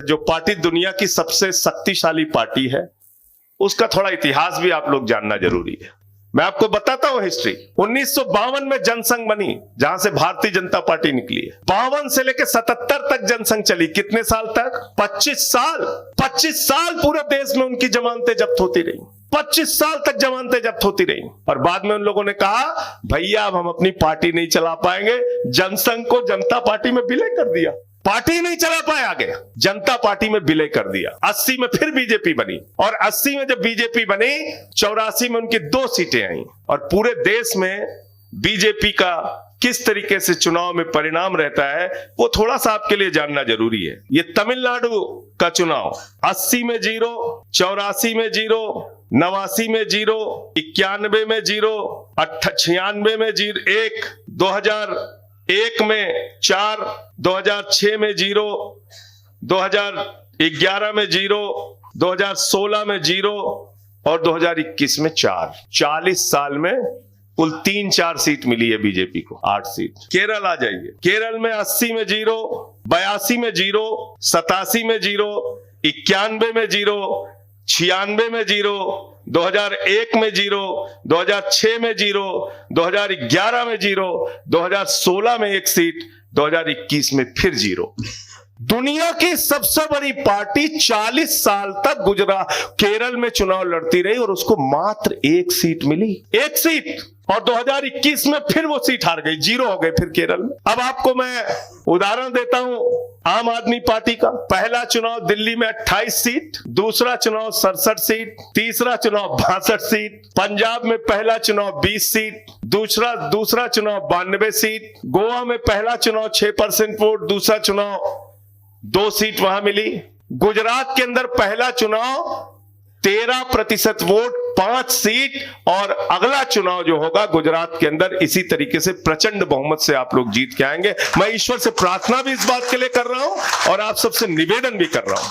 जो पार्टी दुनिया की सबसे शक्तिशाली पार्टी है, उसका थोड़ा इतिहास भी आप लोग जानना जरूरी है। मैं आपको बताता हूं हिस्ट्री। 1952 में जनसंघ बनी, जहां से भारतीय जनता पार्टी निकली है। 52 से लेकर 77 तक जनसंघ चली। कितने साल तक? 25 साल। 25 साल पूरे देश में उनकी जमानतें जब्त होती रही। 25 साल तक जमानतें जब्त होती रही। और बाद में उन लोगों ने कहा, भैया अब हम अपनी पार्टी नहीं चला पाएंगे। जनसंघ को जनता पार्टी में विलय कर दिया। पार्टी नहीं चला पाए आगे, जनता पार्टी में विलय कर दिया। 80 में फिर बीजेपी बनी, और 80 में जब बीजेपी बनी, 84 में उनकी 2 सीटें आई। और पूरे देश में बीजेपी का किस तरीके से चुनाव में परिणाम रहता है, वो थोड़ा सा आपके लिए जानना जरूरी है। ये तमिलनाडु का चुनाव 80 में 0, 84 में 0, 89 में 0, 91 में 0, 96 में 1, 2001 में 4, 2006 में 0, 2011 में 0, 2016 में 0 और 2021 में 4। 40 साल में कुल 3-4 सीट मिली है बीजेपी को, 8 सीट। केरल आ जाइए। केरल में 80 में 0, 82 में 0, 87 में 0, 91 में 0, 96 में 0, 2001 में 0, 2006 में 0, 2011 में 0, 2016 में 1 सीट, 2021 में फिर 0। दुनिया की सबसे बड़ी पार्टी 40 साल तक गुजरात केरल में चुनाव लड़ती रही और उसको मात्र 1 सीट मिली। 1 सीट। और 2021 में फिर वो सीट हार गई, 0 हो गए फिर केरल में। अब आपको मैं उदाहरण देता हूं आम आदमी पार्टी का। पहला चुनाव दिल्ली में 28 सीट, दूसरा चुनाव 67 सीट, तीसरा चुनाव 62 सीट, पंजाब में पहला चुनाव 20 सीट, दूसरा चुनाव 92 सीट, गोवा में पहला चुनाव 6% वोट, दूसरा चुनाव 2 सीट वहां मिली। गुजरात के अंदर पहला चुनाव 13% वोट, 5 सीट, और अगला चुनाव जो होगा गुजरात के अंदर इसी तरीके से प्रचंड बहुमत से आप लोग जीत के आएंगे। मैं ईश्वर से प्रार्थना भी इस बात के लिए कर रहा हूं और आप सबसे निवेदन भी कर रहा हूं